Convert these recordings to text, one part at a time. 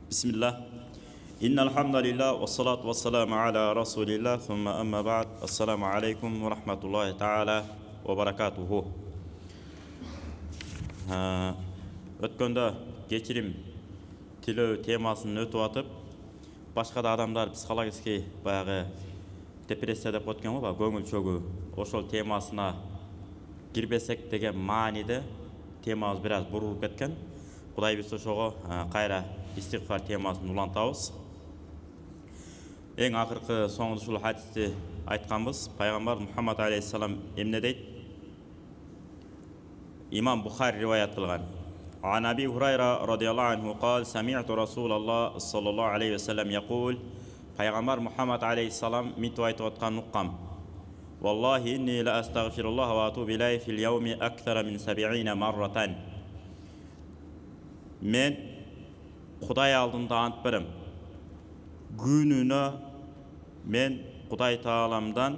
Bismillah. Innal hamdalillah wassalatu wassalamu ala rasulillah thumma amma ba'd. Assalamu alaikum wa rahmatullahi ta'ala wa barakatuhu. Өткөндө кечирим тилөө темасын өтүп атып, башка да адамдар психологический баягы депрессия деп өткөн го, көңүл чөгүү. Ошол темасына кирбесек деген мааниде темабыз бир аз бурулуп кеткен. Кудай бирсе ошого кайра истигфар темасын улантабыз. Эң акыркы соңду ушул хадисти айтканбыз. Пайгамбар Мухаммад алейхиссалам эмне дейт? Имам Бухари риваят кылган. عن أبي هريرة رضي الله عنه قال سمعت رسول الله صلى الله عليه وسلم يقول Пайгамбар Мухаммад алейхиссалам митип айтып аткан уккам. والله إني لا أستغفر الله وأتوب إليه في اليوم أكثر من 70 مرة. Мен Кудай алдында ант берем. Күнүнө мен Кудай Тааламдан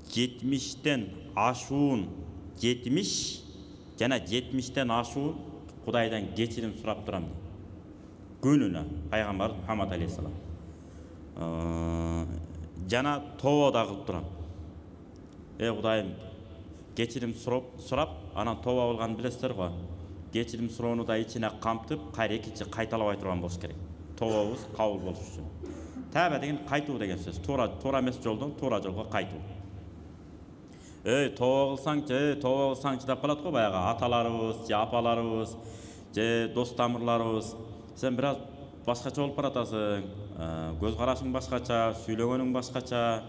70тен ашуун, 70 жана 70тен ашуун Кудайдан кечирим сурап турам. Күнүнө Пайгамбар Мухаммад алейхиссалам. Жана тоба да кылып турам. Кудайым, кечирим сурап, анан тоба кылган билесиздер го. Кечирим суроону да ичине камтып, кайра экинчи кайталабай турган болуш керек. Тобабыз кабыл болуш үчүн. Тәбә деген кайтуу деген сөз. Туура эмес жолдон туура жолго кайтуу. Тоба кылсаңчы деп калат го баягы аталарыбыз, же апаларыбыз, же дос тамырларыбыз. Сен бир аз башкача болуп баратасың. Көз карашың башкача, сүйлөгөнүң башкача.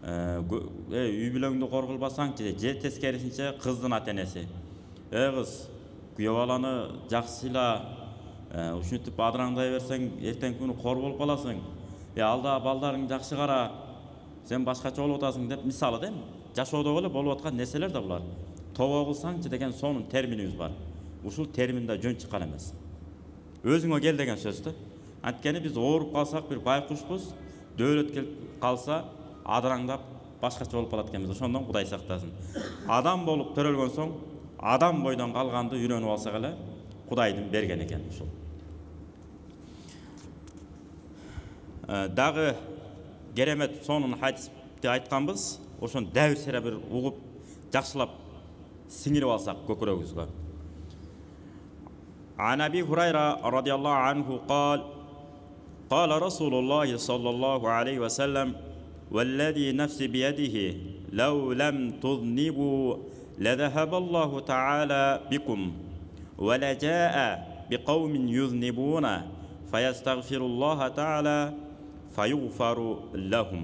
Үй бүлөңдү коргулбасаңчы, же тескерисинче кыздын ата-энеси. Кыз, күйөө баланы жакшыла, ушинтип адыраңдай берсең, эртең күнү кор болуп каласың. Алда балдарың жакшы кара, сен башкача болуп атасың деп мисалы дейм. Жашоодо эле болуп аткан нерселер да булар. Тоба кылсаңчы деген сонун терминибиз бар. Ушул термин да жөн чыккан эмес. Өзүңө кел деген сөз да. Анткени биз ооруп калсак бир байкушпуз, дөөлөт келип калса адыраңдап башкача болуп калат экенбиз. Ошондон Кудай сактасын. Адам болуп төрөлгөн соң адам бойдон калганды үйрөнүп алсак эле Кудайдын берген экен ушул. Дагы керемет сонун хадисти айтканбыз. Ошон дәвир сере бир угуп, жакшылап сиңирип алсак көкүрөгүбүзгө. عن أبي هريرة رضي الله عنه قال قال رسول الله صلى الله عليه وسلم والذي نفسي بيده لو لم تذنبوا لذهب الله تعالى بكم ولجاء بقوم يذنبون فيستغفر الله تعالى فيغفر لهم.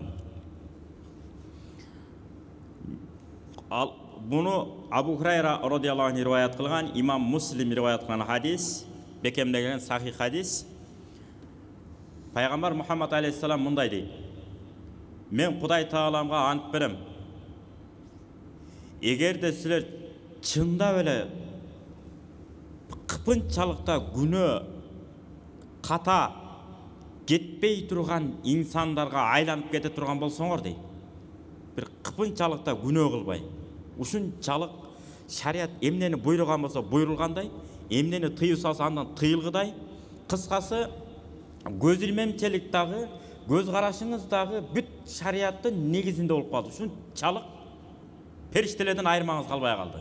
Bunu Abu Hurayra radıyallahu anh rivayet kılgan, İmam Muslim rivayet kılgan hadis, bekemlegen sahih hadis. Peygamber Muhammed aleyhisselam munday deydi. Men Kuday Taalamga ant berem. Egerde sizler çında böyle kıpınçalıkta günü kata ketpey turgan insanlarga aylanıp kete turgan bolsoңор deydi. Bir kıpınçalıkta günü kılbay. Ушунчалык шарият эмнени буйруган болсо буйрулгандай, эмнени тыюу салса андан тыйылгыдай. Кыскасы, көз илмемчилик дагы, көз карашыңыз дагы бүт шарияттын негизинде болуп калды. Ушунчалык периштелерден айырмаңыз калбай калды.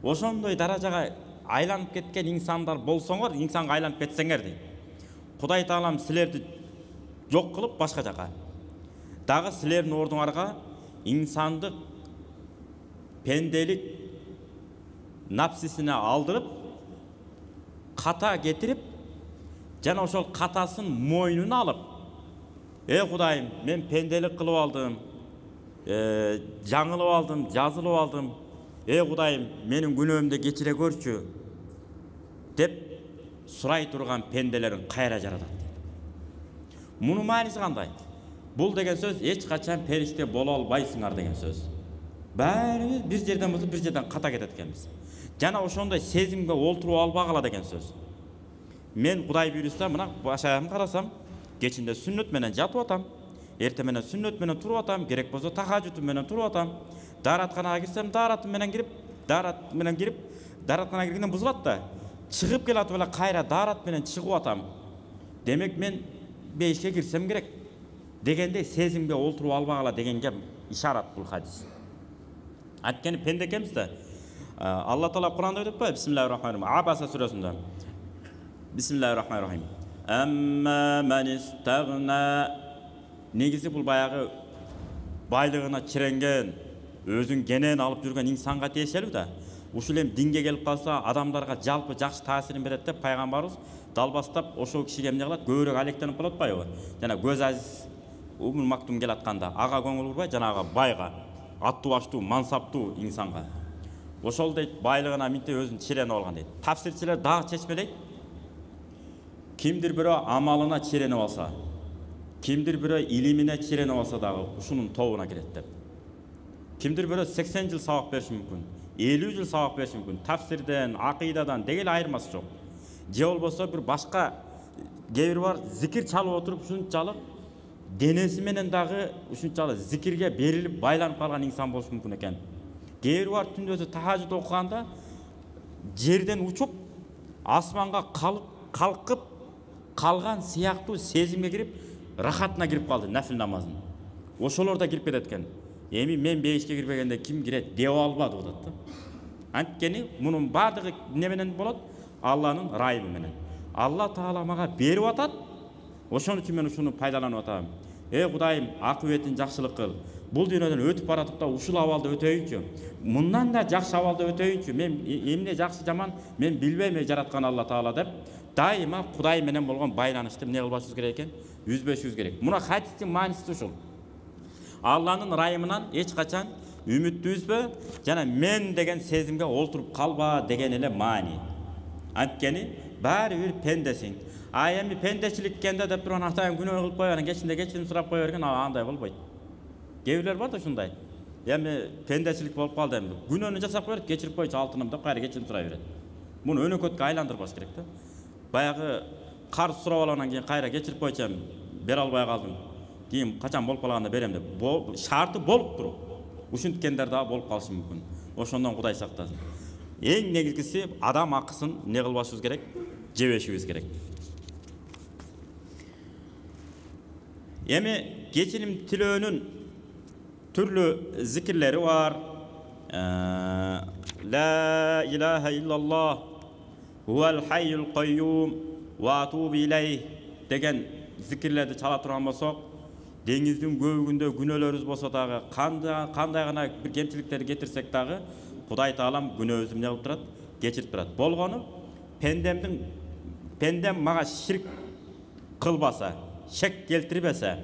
Ошондой даражага айланып кеткен инсандар болсоңор, инсанга айланып кетсеңер дейт. Кудай Таалам силерди жок кылып башка жака, дагы силердин ордуңарга инсандык pendelik napsisine aldırıp kata getirip jana ошол катасын мойнуна алып Кудайым, мен pendelik кылып алдым, жаңылып алдым, жазылып алдым. Кудайым, менин күнөөмдү кечире көрчү деп сурай турган pendelерин кайра жаратат. Мунун мааниси кандай? Бул деген сөз эч качан периште боло албайсыңар деген сөз. Бәріміз бір жерден болса, бір жерден қата кетет екенбіз. Жана ошондой сезимге олтуруп албагыла деген сөз. Мен Кудай буйруса, мына башаягымды карасам, кечинде сүннөт менен жатып атам, эртең менен сүннөт менен туруп атам, керек болсо тахажжуд менен туруп атам. Дааратканага кирсем, даарат менен кирип, дааратканага киргенден бузулат да, чыгып келатып эле кайра даарат менен чыгып атам. Демек мен бейишке кирсем керек дегенде сезимге олтуруп албагыла дегенге ишарат бул хадис. Анткени пенде экенбиз да. Алла Таала Кур'анда айтып атпайбы? Бисмиллахир-рахманир-рахим. Абаса сүрөсүндө. Бисмиллахир-рахманир-рахим. Амма ман истагна. Негизи бул баягы байлыгына чиренген, өзүн кенен алып жүргөн инсанга тиешелүү да. Ушул эми динге келип калса, адамдарга жалпы жакшы таасирин берет деп пайгамбарыбыз далбастап ошол кишиге эмне кылат? Көбүрөөк алектенип калып атпайбы? Жана көз азиз Умул Мактум келе атканда ага көңүл бурбай, жанагы байга, аттуу баштуу, мансаптуу инсанга. Ошол дейт байлыгына минте өзүн чиренип алган дейт. Тафсирчилер дагы чечмелейт. Кимдир бирөө амалына чиренип алса, кимдир бирөө илимине чиренип алса дагы ушунун тобуна кирет деп. Кимдир бирөө 80 жыл сабак бериши мүмкүн, 50 жыл сабак бериши мүмкүн. Тафсирден, акыйдадан дегел айырмасы жок. Же болбосо бир башка кээ бар зикир чалып отуруп ушунчалык денеси менен дагы ушунчалык зикирге берилип байланып калган инсан болушу мүмкүн экен. Кээ бар түндөзү тахажжуд окуганда жерден учуп асманга калкып калган сыяктуу сезимге кирип, рахатына кирип калды нафил намазын. Ошолор да кирип кетет экен. Эми мен бейишке кирбегенде ким кирет деп албады деп атат. Анткени мунун баардыгы эмне менен болот? Алланын райымы менен. Алла Таала мага берип атат. Ошон үчүн мен ушуну пайдаланып атам. Кудайым, акыбетин жакшылык кыл. Бул дүйнөдөн өтүп баратып да ушул абалда өтөйүнчү. Мындан да жакшы абалда өтөйүнчү. Мен эмне жакшы жаман мен билбейм жараткан Алла Таала деп дайыма Кудай менен болгон байланышты эмне кылбашыбыз керек экен? Үзбөшүбүз керек. Муна хадистин мааниси ушул. Алланын райымынан эч качан үмүттү үзбө, жана мен деген сезимге олтуруп калба деген эле маани. Анткени баары бир пендесиң. Эми пендечиликкенде деп турган атайын күнөө кылып койгон, кечинде кечирим сурап кое берген, андай болбойт. Кээбирлер бар да ушундай. Эми пендечилик болуп калды эми. Күнөөнү жасап коет, кечирип койчу алтыным деп кайра кечирим сурай берет. Муну өнөкөткө айландырбаш керек да. Баягы карыз сурап алгандан кийин кайра кечирип койчу эми, бере албай калдым. Кийин качан болуп калганда берем деп. Шарты болуп туруп. Ушинткендер дагы болуп калышы мүмкүн. Ошондон Кудай сактасын. Эң негизгиси адам акысын не кылбашыбыз керек? Жебешибиз керек. Эми кечирим тилөөнүн түрлүү зикирлери бар. Ла илаха иллаллах хувал хайюл кайюм ва атубу илейх деген зикирлерди чала турган болсок, деңиздин көбүгүндө күнөөлөрүбүз болсо дагы, кандай гана бир кемчиликтерди кетирсек дагы, Кудай Таалам күнөөбүздү эмне кылып турат? Кечирип турат. Болгону пендем мага ширк кылбаса, шек келтирбесе,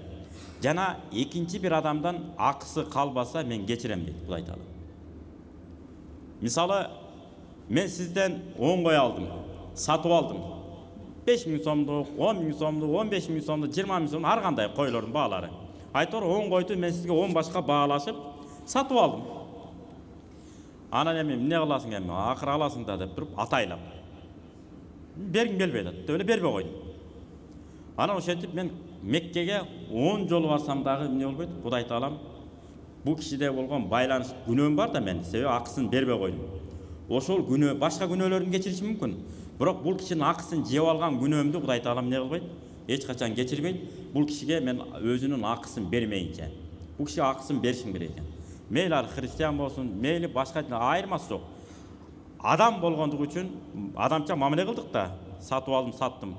жана экинчи бир адамдан акысы калбаса, мен кечирем дейт Кудай Таала. Мисалы, мен сизден 10 кой алдым, сатып алдым. 5.000 сомдук, 10.000 сомдук, 15.000 сомдук, 20.000 сомдук, ар кандай койлордун баалары. Айтор 10 койду, мен сизге 10 башка баалашып сатып алдым. Анан эми эмне кыласың эми? Акыры аласың да деп туруп атайлап. Бергим келбей атат, деп эле бербей койдум. Анан ошентип мен Меккеге 10 жолу барсам дагы эмне болбойт? Кудай Таалам бул кишиде болгон байланыш күнөөм бар да мен, себеби акысын бербей койдум. Ошол күнөө башка күнөөлөрүн кечириши мүмкүн. Бирок бул кишинин акысын жеп алган күнөөмдү Кудай Таалам эмне кылбайт? Эч качан кечирбейт. Бул кишиге мен өзүнүн акысын бермейинче. Бул кишиге акысын беришим керек экен. Мейли ал христиан болсун, мейли башка айырмасы жок. Адам болгондугу үчүн адамча мамиле кылдык да, сатып алдым, саттым.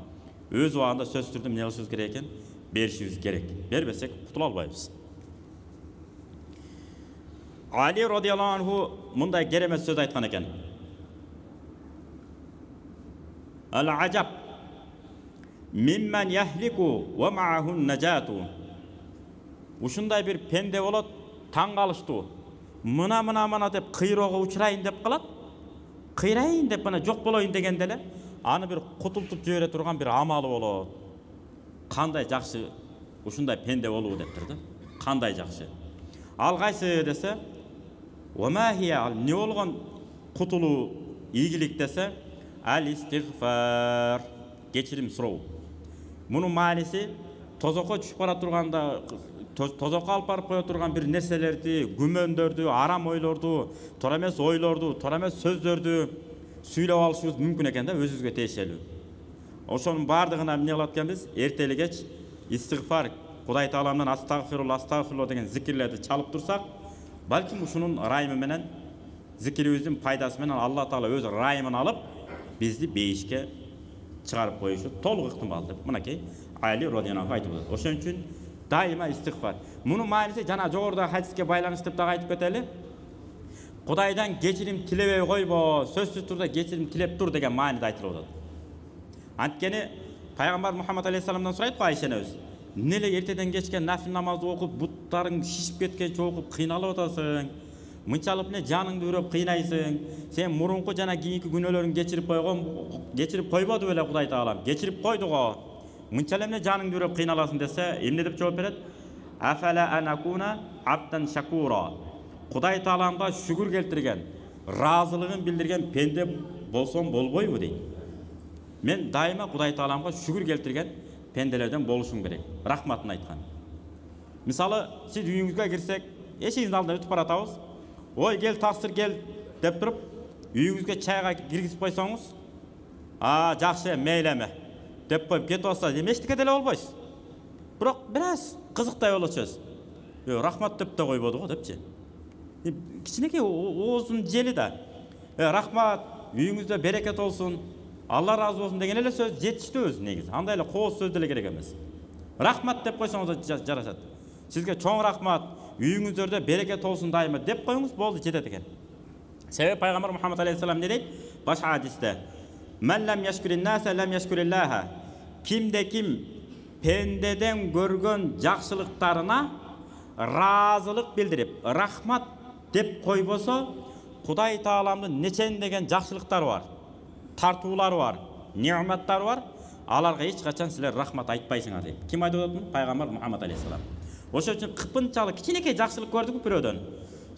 Өз убагында сөз түрдө эмне кылышыбыз керек экен? Беришибиз керек. Бербесек кутула албайбыз. Али радыйаллаху анху мындай керемет сөз айткан экен. Ал-ажаб мимман яхлику ва маахун наджату. Ушундай бир пенде болот, таң калыштуу. Мына деп кыйроого учурайын деп калат. Кыйрайын деп мына жок болоюн дегенде эле аны бир кутултуп жибере турган бир амалы болот. Кандай жакшы ушундай пенде болуу дептир да. Кандай жакшы. Ал кайсы десе, "Вамахия" не болгон кутулуу, ийгилик десе, "Ал-истигфар" кечирим суроо. Мунун мааниси тозокко түшүп бара турганда, тозокко алып барып кое турган бир нерселерди, күмөндөрдү, арам ойлорду, туура эмес ойлорду, туура эмес сөздөрдү сүйлөп алышыбыз мүмкүн экен да, өзүбүзгө тиешелүү. ошонун бардыгына эмне кылат экенбиз? Эртели кеч истигфар, Кудай Тааламдан астагфирулла деген зикирлерди чалып турсак, балким ушунун райымы менен, зикирибиздин пайдасы менен Алла Таала өз райымын алып, бизди бейишке чыгарып коюшу толук ыктымал деп мынакей Али радияллаху айтып атат. Ошон үчүн дайыма истигфар. Мунун мааниси жана жогоруда хадиске байланыштып да айтып кетели. Кудайдан кечирим тилебей койбо, сөзсүз турда кечирим тилеп тур деген мааниде айтылып атат. Анткени пайгамбар Мухаммад алейхиссаламдан сурайт го Айша энебиз. Неле эртеден кечке нафил намазды окуп, буттарың шишип кеткенче окуп кыйналып атасың? Мынчалык не жаныңды үрөп кыйнайсың? Сен мурунку жана кийинки күнөөлөрүң кечирип койбоду беле Кудай Таалам? Кечирип койду го. Мынчалык эмне жаныңды үрөп кыйналасың десе, эмне деп жооп берет? Афала анакуна абдан шакура. Кудай Тааламга шүгүр келтирген, разылыгын билдирген пенде болсом болбойбу дейт. Мен дайыма Кудай Тааламга шүгүр келтирген пенделерден болушум керек. Рахматын айткан. Мисалы, сиз үйүңүзгө кирсек, эшигиңиздин алдынан өтүп баратабыз. Ой, кел таксир кел деп туруп, үйүңүзгө чайга киргизип койсоңуз, жакшы, мейлеме деп коюп кетип атса, эчтеке деле болбойсуз. Бирок бир аз кызыктай болочусуз. Рахмат деп да койбоду го депчи. Кичинекей оозун жели да. Рахмат, үйүңүздө берекет болсун, Алла разы болсун деген эле сөз жетиштүү өзү негизи. Андай эле кооз сөз деле керек эмес. Рахмат деп койсоңуз жарашат. Сизге чоң рахмат, үйүңүздөрдө берекет болсун дайыма деп коюңуз, болду, жетет экен. Себеби пайгамбар Мухаммад алейхиссалам не дейт? Баш хадисте: "Мен лам яшкурин наса лам яшкуриллаха." Кимде ким пендеден көргөн жакшылыктарына разылык билдирип, рахмат деп койбосо, Кудай Тааламдын нечендеген жакшылыктары бар, тартуулары бар, неаматтары бар, аларга эч качан силер рахмат айтпайсыңар дейт. Ким айтып атат? Пайгамбар Мухаммад алейхиссалам. Ошон үчүн кыпынчалык кичинекей жакшылык көрдүк бирөөдөн,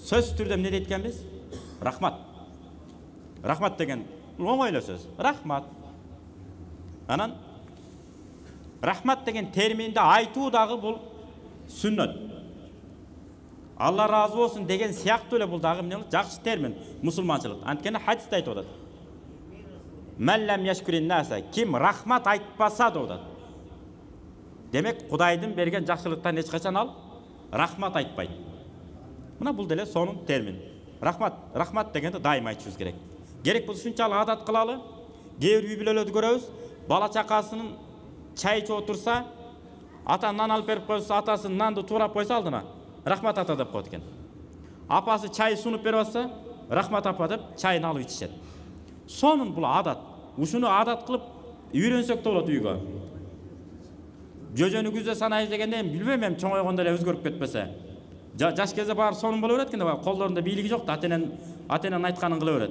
сөз түрдө эмне дейт экенбиз? Рахмат. Рахмат деген оңой эле сөз. Рахмат. Анан рахмат деген терминди айтуу дагы бул сүннөт. Алла разы болсун деген сыяктуу эле бул дагы эмне болот? Жакшы термин мусулманчылык. Анткени хадисте айтып атат. Мен лам яшкурин наса, ким рахмат айтпаса деп атат. Демек, Кудайдын берген жакшылыктан эч качан ал рахмат айтпайт. Мына бул деле сонун термин. Рахмат дегенди дайыма айтышыбыз керек. Керек болсо ушунчалык адат кылалы. Кээ бир үй бүлөлөрдү көрөбүз. Бала чакасынын чай ичип отурса, ата нан алып берип койсо, атасы нанды туурап койсо алдына, рахмат ата деп коет экен. Апасы чай сунуп берип атса, рахмат апа деп чайын алып ичишет. Сонун бул адат. Ушуну адат кылып үйрөнсөк да болот үйгө. Жөжөнү күздө санайбыз дегенде билбейм, чоңойгондо эле өзгөрүп кетпесе. Жаш кезде баары сонун боло берет экен да, колдорунда бийлиги жок да, атенен айтканын кыла берет.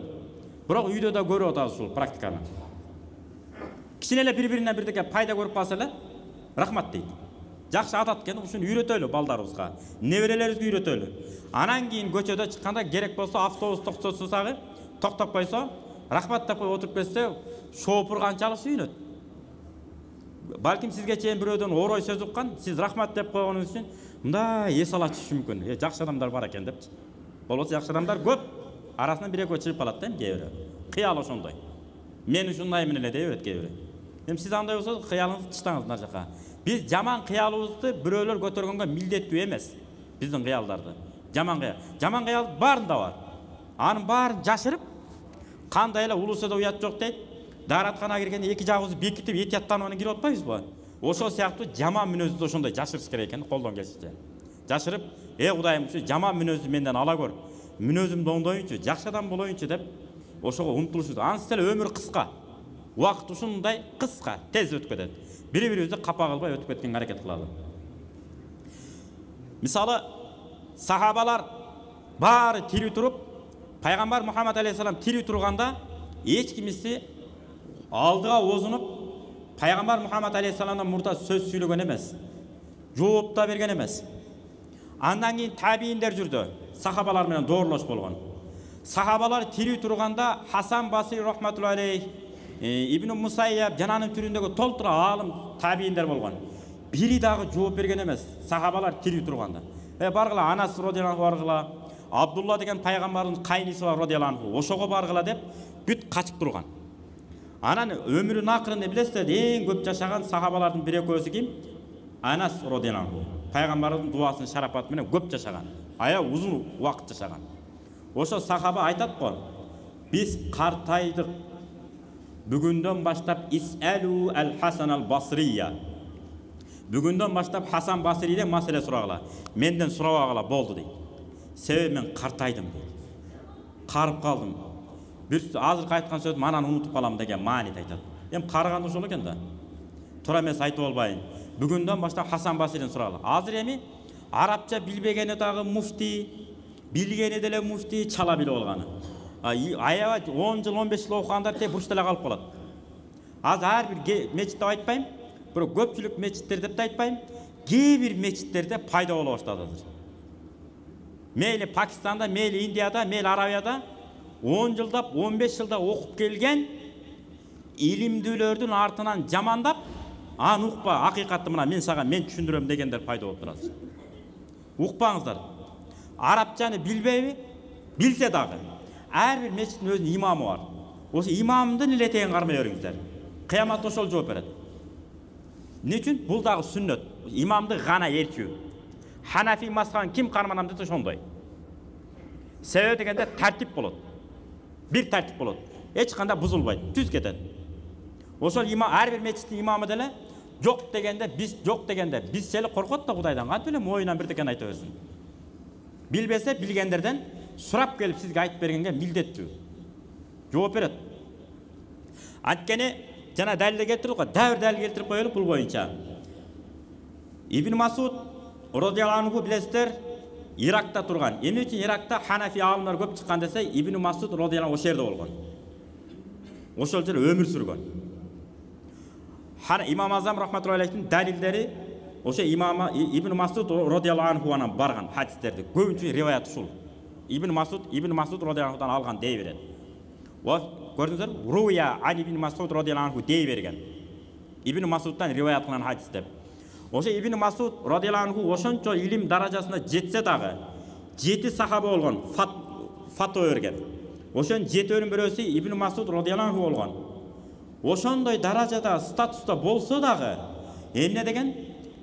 Бирок үйдө да көрүп атабыз ушул практиканы. Кичине эле бири-биринен бирдеке пайда көрүп калса эле рахмат дейт. Жакшы адат экен, ушуну үйрөтөлү балдарыбызга, неберелерибизге үйрөтөлү. Анан кийин көчөдө чыкканда керек болсо автобус токтотсагы, токтоп койсо, рахмат деп коюп отуруп кетсе, шоопур канчалык сүйүнөт. Балким сизге чейин бирөөдөн орой сөз уккан, сиз рахмат деп койгонуңуз үчүн мындай эс ала түшүшү мүмкүн. Жакшы адамдар бар экен депчи. Болбосо жакшы адамдар көп, арасынан бир-экөө чыгып калат да, кээ бирөө. Кыял ошондой. Мен ушундаймын эле дей берет кээ бирөө. Сиз андай болсо, кыялыңызды чыштаңыз нар жака. Биз жаман кыялыбызды бирөөлөр көтөргөнгө милдеттүү эмес. Биздин кыялдарды. Жаман кыял баарында бар. Анын баарын жашырып, кандай эле улуса да уят жок дейт. Даратканага киргенде эки жагыбызды бекитип, этияттанып анан кирип атпайбызбы? Ошол сыяктуу жаман мүнөздү ошондой жашырыш керек экен, колдон келишинче. Жашырып, Кудайым, ушу жаман мүнөздү менден ала көр. Мүнөзүмдү оңдоюнчу, жакшы адам болоюнчу деп ошого умтулушубуз. Ансыз эле өмүр кыска. Убакыт ушундай кыска, тез өтүп кетет. Бири-бирибизди капа кылбай өтүп кеткенге аракет кылалы. Мисалы, сахабалар баары тирүү туруп, пайгамбар Мухаммад алейхиссалам тирүү турганда эч кимиси алдыга озунуп, пайгамбар Мухаммад алейхиссаламдан мурда сөз сүйлөгөн эмес. Жооп да берген эмес. Андан кийин табииндер жүрдү. Сахабалар менен доорлош болгон. Сахабалар тирүү турганда Хасан Басри рахматуллахи алейх, Ибн Мусайяб жананын түрүндөгү толтура аалым табииндер болгон. Бири дагы жооп берген эмес. Сахабалар тирүү турганда. Баргыла Анас радияллаху баргыла, Абдулла деген пайгамбардын кайниси бар радияллаху, ошого баргыла деп бүт качып турган. Анан өмүрүнүн акырында билесиздер, эң көп жашаган сахабалардын бир экөөсү ким? Анас радияллаху анху. Пайгамбардын дуасынын шарапаты менен көп жашаган. Ая узун убакыт жашаган. Ошо сахаба айтат го, биз картайдык. Бүгүндөн баштап исалу ал-Хасан ал-Басрия. Бүгүндөн баштап Хасан Басриден маселе сурагыла. Менден сурабагыла болду дейт. Себеби мен картайдым дейт. Карып калдым. Бир азыркы айткан сөзүм анан унутуп калам деген маанит айтат. Эми карыган ошол экен да. Туура эмес айтып албайын. Бүгүндөн баштап Хасан Басриден сурагыла. Азыр эми арабча билбегени дагы муфти, билгени деле муфти чала билип алганы. Аябай 10 жыл 15 жыл окугандар тек бурчта эле калып калат. Азыр ар бир мечит деп айтпайм, бирок көпчүлүк мечиттер деп да айтпайм, кээ бир мечиттерде пайда боло баштады азыр. Мейли Пакистанда, мейли Индияда, мейли Арабияда 10 жылдап, 15 жылда окуп келген илимдүүлөрдүн артынан жамандап, аны укпа, акыйкатты мына мен сага мен түшүндүрөм дегендер пайда болуп турат. Укпаңыздар. Арабчаны билбейби? Билсе дагы. Ар бир мечиттин өзүнүн имамы бар. Ошо имамдын эле этегин кармай бериңиздер. Кыяматта ошол жооп берет. Эмне үчүн? Бул дагы сүннөт. Имамды гана эрчүү. Ханафи мазхабын ким карманам десе ошондой. Себеби дегенде тартип болот. Бир тартип болот. Эч кандай бузулбайт, түз кетет. Ошол имам ар бир мечиттин имамы деле жок дегенде биз эле коркот да Кудайдан. Кантип эле моюнан бирдекен айта берсин. Билбесе билгендерден сурап келип сизге айтып бергенге милдеттүү. Жооп берет. Анткени жана далил келтирип го, дәвр далил келтирип коелук бул боюнча. Ибн Масуд радияллаху анху билесиздер, Иракта турган. Эмне үчүн Иракта Ханафи алымдар көп чыккан десе, Ибн Масуд радияллаху ошол жерде болгон. Ошол жерде өмүр сүргөн. Имам Азам рахматуллахи алейхин далилдери ошо имам Ибн Масуд радияллаху анхудан барган хадистерди. Көбүнчө риваят ушул. Ибн Масуд радияллаху анхудан алган дей берет. Көрдүңүздөр, руя ан Ибн Масуд радияллаху анху дей берген. Ибн Масудтан риваят кылган хадис деп. Ошо Ибн Масуд радияллаху анху ошончо илим даражасына жетсе дагы 7 сахаба болгон, фатва берген. Ошон 7-өнүн бирөөсү Ибн Масуд радияллаху анху болгон. Ошондой даражада, статуста болсо дагы, эмне деген?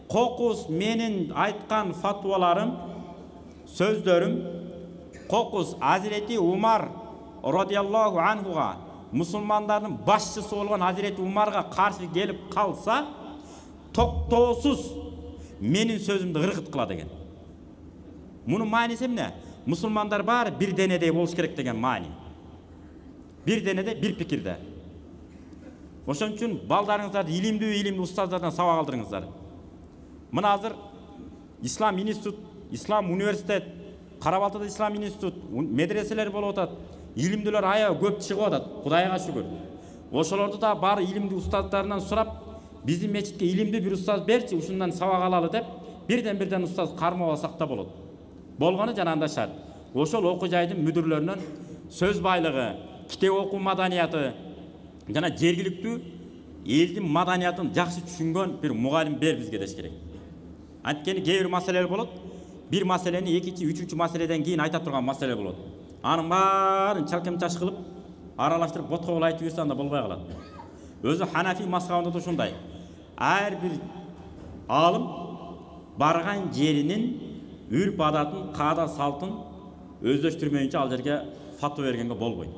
Кокус менин айткан фатваларым, сөздөрүм, кокус Азирети Умар радияллаху анхуга, мусулмандардын башчысы болгон Азирети Умарга каршы келип калса, токтоосуз менин сөзүмдү ыргыт кыла деген. Мунун мааниси эмне? Мусулмандар баары бир денедей болуш керек деген маани. Бир денеде, бир пикирде. Ошон үчүн балдарыңыздарды илимдүү устаздардан сабак алдырыңыздар. Мына азыр Ислам институт, Ислам университет, Карабалтада Ислам институт, медреселер болуп атат. Илимдүүлөр аябай көп чыгып атат, Кудайга шүгүр. Ошолорду да баары илимдүү устаздарынан сурап, биздин мечитке илимдүү бир устаз берчи, ушундан сабак алалы деп, бирден устаз кармап алсак да болот. Болгону жанагындай шарт. Ошол окуу жайдын мүдүрлөрүнөн сөз байлыгы, китеп окуу маданияты, жана жергиликтүү элдин маданиятын жакшы түшүнгөн бир мугалим бер бизге деш керек. Анткени кээ бир маселелер болот. Бир маселени экинчи, үчүнчү маселеден кийин айта турган маселе болот. Анын баарын чалкем-чаш кылып, аралаштырып ботко айтып берсе анда болбой калат. Өзү Ханафи мазхабында да ушундай. Ар бир алым барган жеринин үрп адатын, каада салтын өздөштүрмөйүнчө ал жерге фатва бергенге болбойт.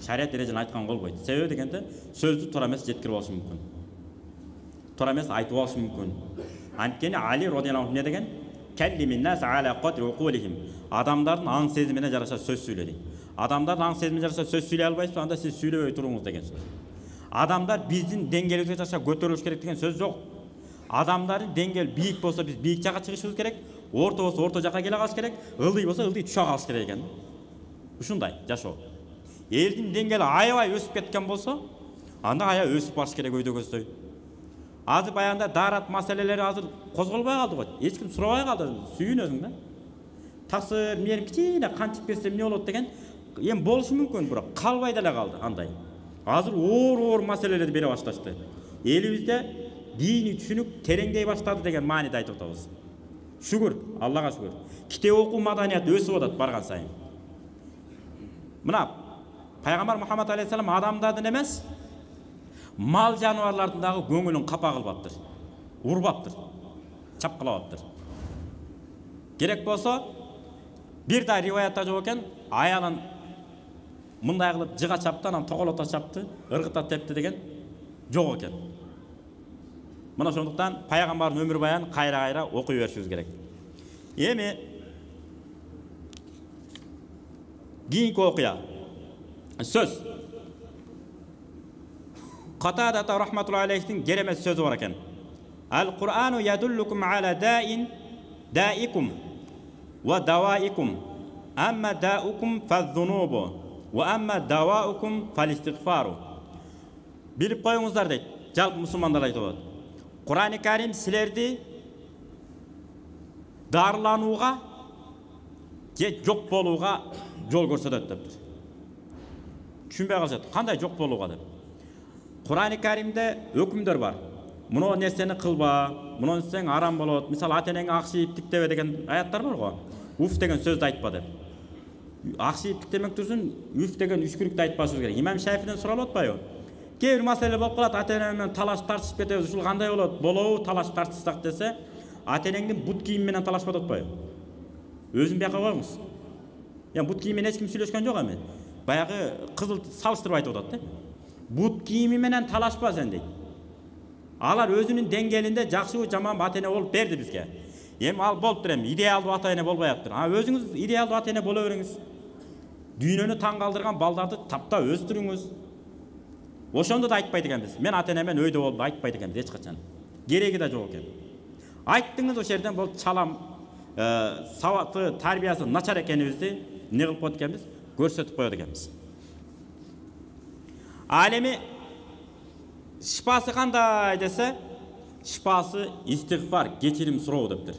Шарият эрежени айтканга болбойт. Себеби дегенде сөздү туура эмес жеткирип алышы мүмкүн. Туура эмес айтып алышы мүмкүн. Анткени Али радияллаху анху не деген? Каллимин нас ала кадри уқулихим. Адамдардын аң сезимине жараша сөз сүйлө дейт. Адамдардын аң сезимине жараша сөз сүйлөй албайсызбы, анда сиз сүйлөбөй туруңуз деген сөз. Адамдар биздин деңгээлибизге жараша көтөрүлүш керек деген сөз жок. Адамдардын деңгээл бийик болсо биз бийик жакка чыгышыбыз керек, орто болсо орто жакка келе калыш керек, ылдый болсо ылдый түшө калыш керек экен. Ушундай жашоо. Элдин деңгээли аябай өсүп кеткен болсо, анда аябай өсүп барыш керек өйдө көздөй. Азыр баягында дарат маселелери азыр козголбой калды го. Эч ким сурабай калды. Сүйүнөсүң да. Таксыр мээрим кичине кантип берсе эмне болот деген эми болушу мүмкүн, бирок калбай деле калды андай. Азыр оор маселелерди бере башташты. Элибизде дийни түшүнүк тереңдей баштады деген мааниде айтып атабыз. Шүгүр, Аллага шүгүр. Китеп окуу маданияты өсүп атат барган сайын. Мына Пайгамбар Мухаммад алейхиссалам адамдардын эмес, Mal жануарлардың дағы көңілін қапа қылбаптыр. Урбаптыр. Чапқылабаптыр. Керек болса, bir да риваятта жоқ екен, аялын мындай қылып жыға чапты, анан тоқолота чапты, ырғыта тепті деген жоқ екен. Мына сондықтан пайғамбардың өмір баянын қайра-қайра оқи беришибиз керек. Эми кийинки окуя. Сөз. Qatadata rahmatullahi alayhi'nin керемет сөзі бар екен. Al-Qur'anu yadullukum ala da'ikum wa dawaikum. Amma da'ukum fadh-dhunubu wa amma dawaukum fal-istighfaru. Bilip koyuңуздар дейт. Жалпы мусулмандар айтып атат. Qur'ani Karim силерди дарыланууга же жок болууга жол көрсөтөт дептир. Түшүнбөй калышат. Кандай жок болууга деп. Qur'ani Karim'de hükümler var. Bunu neseni kılba, bunu sen aram bolot. Misal atenenge akşayıp tiktebe degen ayatlar var go. Uf degen söz de aytpa dep. Akşayıp tiktemek dursun, üf degen üçkürük de aytpasыбыз керек. İmam Şafii'den soralып атпайбы? Кээ бир маселе болуп калат, атене менен талаш тартышып кетебиз. Ушул кандай болот? Болобу талаш тартышсак десе, атенеңдин бут кийими менен талашпат атпайбы? Өзүн бияка коюңуз. Я бут кийими менен эч ким сүйлөшкөн жок эми. Баягы кызыл салыштырып айтып атат да. Бут кийими менен талашпа сен дейт. Алар өзүнүн деңгээлинде жакшы жаман ата-эне болуп берди бизге. Эми ал болуптур эми идеалдуу ата-эне болбой атыптыр. Өзүңүз идеалдуу ата-эне боло бериңиз. Дүйнөнү таң калтырган балдарды таптап өстүрүңүз. Ошондо да айтпайт экенбиз. Мен ата-энемен өйдө болдум айтпайт экенбиз эч качан. Кереги да жок экен. Айттыңыз ошол жерден бул чалам сабаты, тарбиясы начар экенибизди эмне кылып коет экенбиз? Көрсөтүп коет экенбиз. Alemi şifası kандай dese, şifası istiğfar, geçirim surau deptir.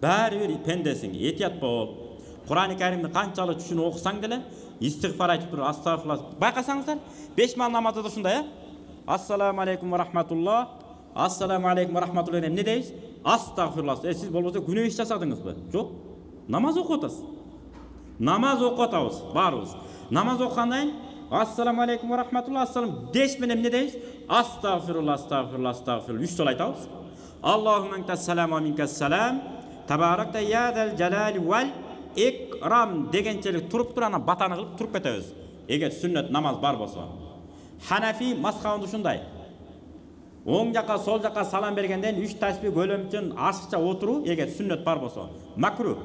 Bari bir pendesin, etiyat bol. Kur'an-ı Kerim'de kançalı düşünü okusan dele, istiğfar aytıp durur, astagfirullah. Baykasanızlar, 5 mal namazda da şunda ya. Assalamu aleykum ve rahmatullah. Assalamu aleykum ve rahmatullah. Ne deyiz? Astagfirullah. Siz bolmasa günah iş jasadыңыз mı? Yok. Namaz okutasız. Namaz okutawız, barыбыз. Namaz okukandan Assalamu aleykum ve rahmatullah. Assalamu deşmenem ne deyiz? Astagfirullah, astagfirullah, astagfirullah. 3 jol aytабыз. Allahümme entas selam ve minkas selam. Tabarakta ya del celali vel ikram degençelik turup durana batany kılıp turup ketebиз. Eger sünnet namaz bar bolsa. Hanafi mazhabında şunday. Oң жака, сол жака салам бергенден 3 tasbih kölөмчөн ашыкча отуруу eger sünnet bar bolsa. Makruh.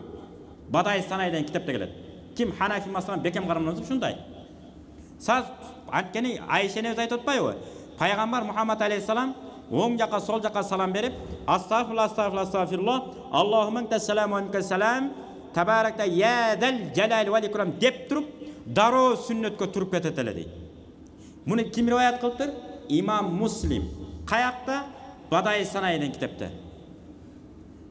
Baday sanaydan kitapta kelет. Kim Hanafi mazhabına bekem karamlansa şunday. Saz antkeni Ayşe'ne aytып atpayбы? Пайгамбар Muhammed aleyhisselam oң жака, сол жака салам берип, astagfirullah, astagfirullah, astagfirullah, Allahümme entas selam ve minkas selam, tabarakta ya del celal vel ikram dep turup, daro sünnetke turup ketet ele deyt. Bunu kim rivayet kılıptır? İmam Muslim. Kayakta Baday Sanay'dan kitapta.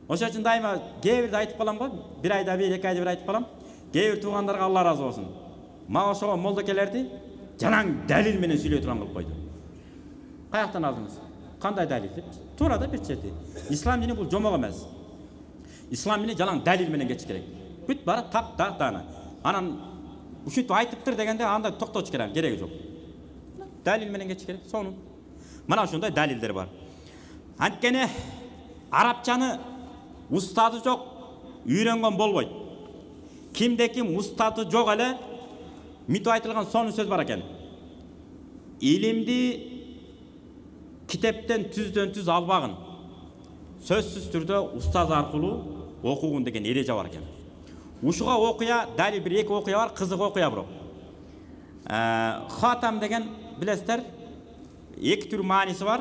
Oşa için daima gevir aytıp kalam go, bir ayda bir, 2 ayda bir aytıp kalam. Gevir tuğanlarga Allah razı olsun. Mağa şoğa moldakelerdi, jalan dalil menen süйлөй турган кылып койду. Каяктан алдыңыз? Кандай далил деп? Туура да бир чети. İslam dini бул жомок эмес. İslam dini jalan dalil менен кетиш керек. Бүт бара так тана. Анан ушинтип айтыптыр дегенде анда токточ кереги жок. Dalil менен кетиш керек. Сонун. Мына ошондой далилдер бар. Анткени арабчаны устазы жок, үйрөнгөн болбойт. Кимде ким устазы жок эле Mito aytılgan son söz var ekan. İlimdi kitapten tüz albagın. Sözsüz türde ustaz arkulu okugun degen ereje var ekan. Uşuga okuya, dalil bir iki okuya var, kızık okuya bro. Hatam degen bilesizler, 2 tür manisi var.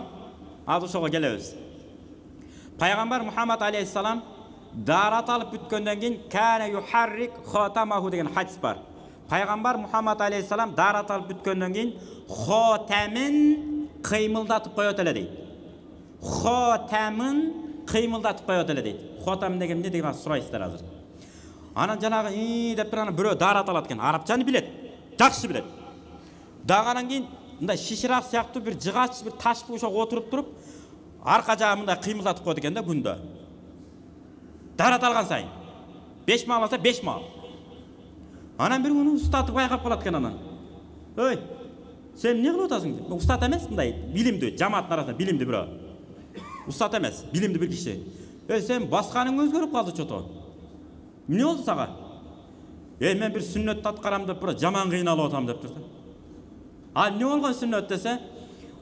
Az uşuga gelebиз. Peygamber Muhammed aleyhisselam darat alıp bütkөндөн кийин kana yuharrik khatamahu degen hadis var. Peygamber Muhammed aleyhisselam darat alıp bütkөндөн kийин xotamın kıymıldatıp koyot ele deyt. Xotamın kıymıldatıp koyot ele deyt. Xotam degen ne degen suraysыздар azır. Anan janagı dep bir ana bирөө darat alat eken. Arapçаны bilet. Jakşı bilet. Dagandan kийин мындай şişirak сыяктуу bir жыгач bir taş ошого отуруп туруп arka jağı mындай kıymıldatıp koyot eken da күндө. Darat algan sayın. 5 mal alsa 5 mal. Anan bir günü ustatıp ayakap kalat eken anan. Öy, Sen ne kılıp atasың деп. Устат емес мындай, билимдүү, жамааттын арасында билимдүү бирөө. Устат емес, билимдүү бир киши. Sen басканың өзгөрүп калды чото. Эмне болду сага? Мен бир сүннөттү аткарам деп бирөө жаман кыйналып атам деп турду. Эмне болгон сүннөт десе,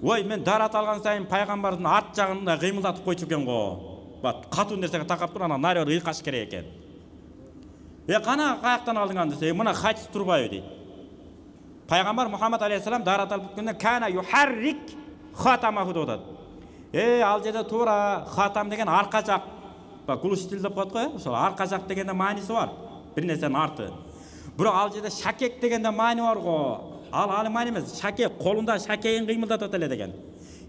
ой мен дарат алган сайын пайгамбардын арт жагында кыймылдатып койчу экен го. Бат катуу нерсеге такап туруп анан нарёр ыйкаш керек экен. Кана каяктан алдың десе, мына хадис турбайбы дейт. Пайгамбар Мухаммад алейхиссалам дарат алып бүткөндө кана юхаррик хатамаху деп атат. Ал жерде туура хатам деген арка жак. Глушитель деп коет го, ошол арка жак дегенде мааниси бар. Бир нерсенин арты. Бирок ал жерде шакек дегенде маани бар го. Ал маани эмес, шакек колунда шакегин кыймылдатат эле деген.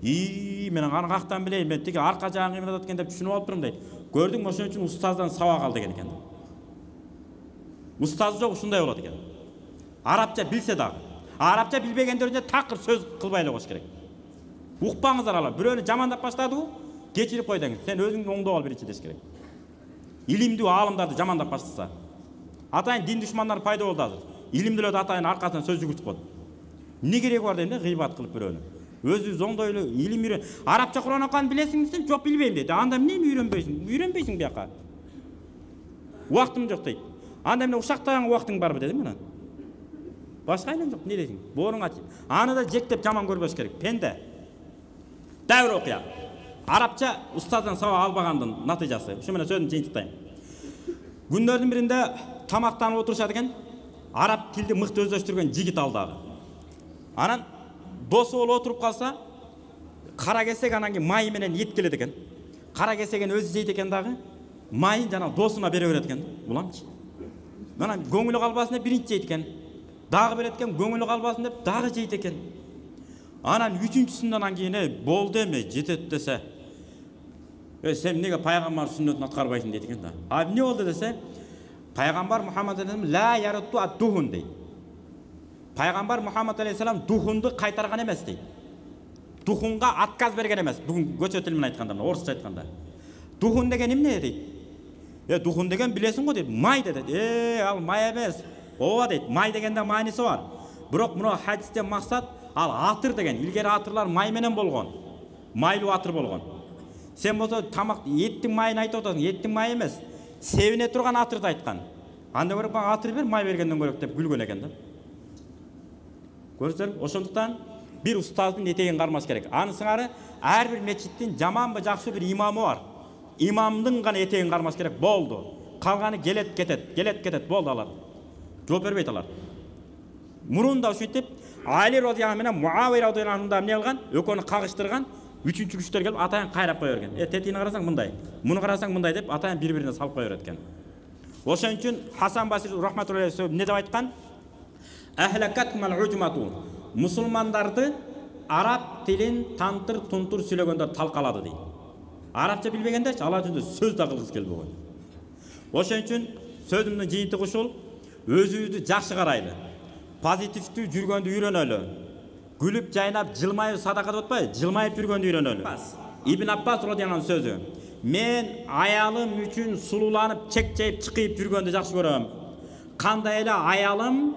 Мен аны кактан билейин, мен тиги арка жагын кыймылдатат экен деп түшүнүп алып турум дейт. Көрдүң, ошон үчүн устаздан сабак ал деген экен. Устаз жок ушундай болот экен. Арабча билсе дагы. Арабча билбегендерге такыр сөз кылбай эле коюш керек. Укпаңыздар алар. Бирөөнү жамандап баштадыбы? Кечирип кой деңиз. Сен өзүңдү оңдоп ал биринчи деш керек. Илимдүү аалымдарды жамандап баштаса. Атайын дин душмандары пайда болду азыр. Илимдүүлөрдү атайын аркасынан сөз жүгүртүп койду. Эмне кереги бар дейм да, гыйбат кылып бирөөнү. Өзүбүз оңдойлу, илим үйрөн. Арабча Кур'ан окуган билесиңби десем, жок билбейм дейт. Анда эмне үйрөнбөйсүң? Үйрөнбөйсүң бияка. Убактым жок дейт. Анда эмне ушактаган убактың барбы дедим мен. Башка элем жок, эмне дейсиң? Бооруңа ачып. Аны да жектеп жаман көрбөш керек. Пенде. Дәвр окуя. Арабча устаздан сабак албагандын натыйжасы. Ушу менен сөзүмдү жыйынтыктайм. Күндөрдүн биринде тамактанып отурушат экен. Араб тилди мыкты өздөштүргөн жигит алдагы. Анан досу болуп отуруп калса, кара кесек анан кийин май менен ет келет экен. Кара кесеген өзү жейт экен дагы, майын жана досуна бере берет экен. Уламчы. Анан көңүлү калбасын деп биринчи жейт экен. Дагы берет экен, көңүлү калбасын деп дагы жейт экен. Анан үчүнчүсүнөн кийин болду эми жетет десе, сен эмнеге пайгамбар сүннөтүн аткарбайсың дейт экен да. Эмне болду десе, пайгамбар Мухаммад алейхиссалам ла яратту ад-духун дейт. Пайгамбар Мухаммад алейхиссалам духунду кайтарган эмес дейт. Духунга отказ берген эмес. Бүгүн көчө тил менен айтканда, орусча айтканда. Духун деген эмне дейт? Духун деген билесиң го дейт. Май дейт. Ал май эмес. Ооба дейт. Май дегенде мааниси бар. Бирок мына хадистен максат ал атыр деген. Илгери атырлар май менен болгон. Майлуу атыр болгон. Сен болсо тамак еттин майын айтып атасың. Еттин майы эмес. Себине турган атырды айткан. Анда көрөп атыр бер, май бергенден көрөк деп күлгөн экен да. Көрсөң, ошондуктан бир устаздын этегин кармаш керек. Аны сыңары ар бир мечиттин жаманбы жакшы бир имамы бар. Имамдын гана этегин кармаш керек. Болду. Калганы келет кетет, болду алар. Жооп бербейт алар. Мурунда ушинтип Али радияллаху менен Муавия радияллаху анху эмне кылган? Экөөнү кагыштырган, үчүнчү күчтөр келип атайын кайрап кое берген. Тетигине карасаң мындай, муну карасаң мындай деп атайын бири-бирине салып кое берет экен. Ошон үчүн Хасан Басри рахматуллахи эмне деп айткан? Ахлакатмал уджмату. Мусулмандарды араб тилин тантыр тунтур сүйлөгөндөр талкалады дейт. Арабча билбегенде ала жүндө сөз да кылгыс келбей койду. Ошон үчүн сөзүмдүн жыйынтыгы ушул: өзүбүздү жакшы карайлы. Позитивдүү жүргөндү үйрөнөлү. Гүлүп жайнап жылмайып садака деп атпайбы? Жылмайып жүргөндү үйрөнөлү. Ибн Аббас радияллаху сөзү. Мен аялым үчүн сулууланып чек-чейип чыкып жүргөндү жакшы көрөм. Кандай эле аялым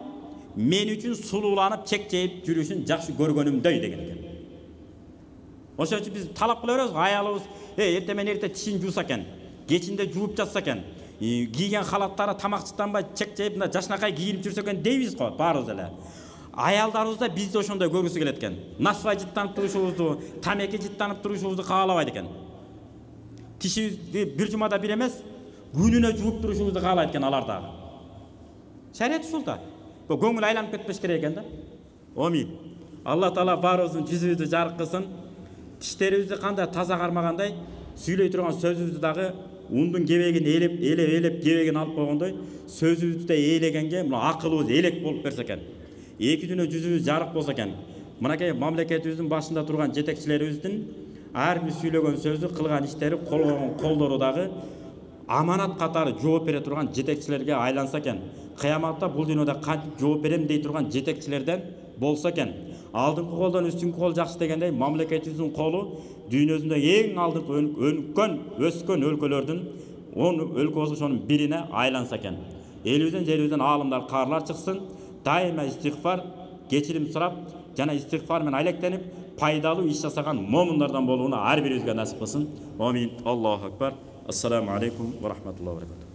мен үчүн сулууланып чек-чейип жүрүшүн жакшы көргөнүмдөй деген экен. Ошон үчүн биз талап кыла беребиз, аялыбыз эрте менен эрте тишин жууса экен, кечинде жууп жатса экен, кийген халаттары тамакчыттанбай чек-чейип мына жашнакай кийинип жүрсө экен дейбиз го баарыбыз эле. Аялдарыбыз да бизди ошондой көргүсү келет экен. Насвай жыттанып турушубузду, тамеки жыттанып турушубузду каалабайт экен. Тишибизди бир жумада бир эмес, күнүнө жууп турушубузду каалайт экен алар дагы. Шарият ушул да. Көңүл айланып кетпеш керек экен да. Амин. Алла Таала баарыбыздын жүзүбүздү жарык кылсын. Тиштерибизди кандай таза кармагандай, сүйлөй турган сөзүбүздү дагы ундун кебегин элеп кебегин алып койгондой, сөзүбүздү да ээлегенге мына акылыбыз элек болуп берсе экен. Эки дүнө жүзүбүз жарык болсо экен. Мынакей мамлекетибиздин башында турган жетекчилерибиздин ар бир сүйлөгөн сөзү, кылган иштери, колгон колдору дагы аманат катары жооп бере турган жетекчилерге айланса экен. Кыяматта бул дүйнөдө кантип жооп берем дей турган жетекчилерден болсо экен. Алдыңкы колдон үстүнкү кол жакшы дегендей, мамлекетибиздин колу дүйнөсүндө эң алдыңкы өскөн өлкөлөрдүн 10 өлкө болсо ошонун бирине айланса экен. Элибизден жерибизден аалымдар, каарлар чыксын. Дайыма истигфар, кечирим сурап жана истигфар менен айлектенип пайдалуу иш жасаган момундардан болууну ар бирибизге насип кылсын. Амин. Аллаху акбар. Ассаламу алейкум ва рахматуллахи ва баракатух.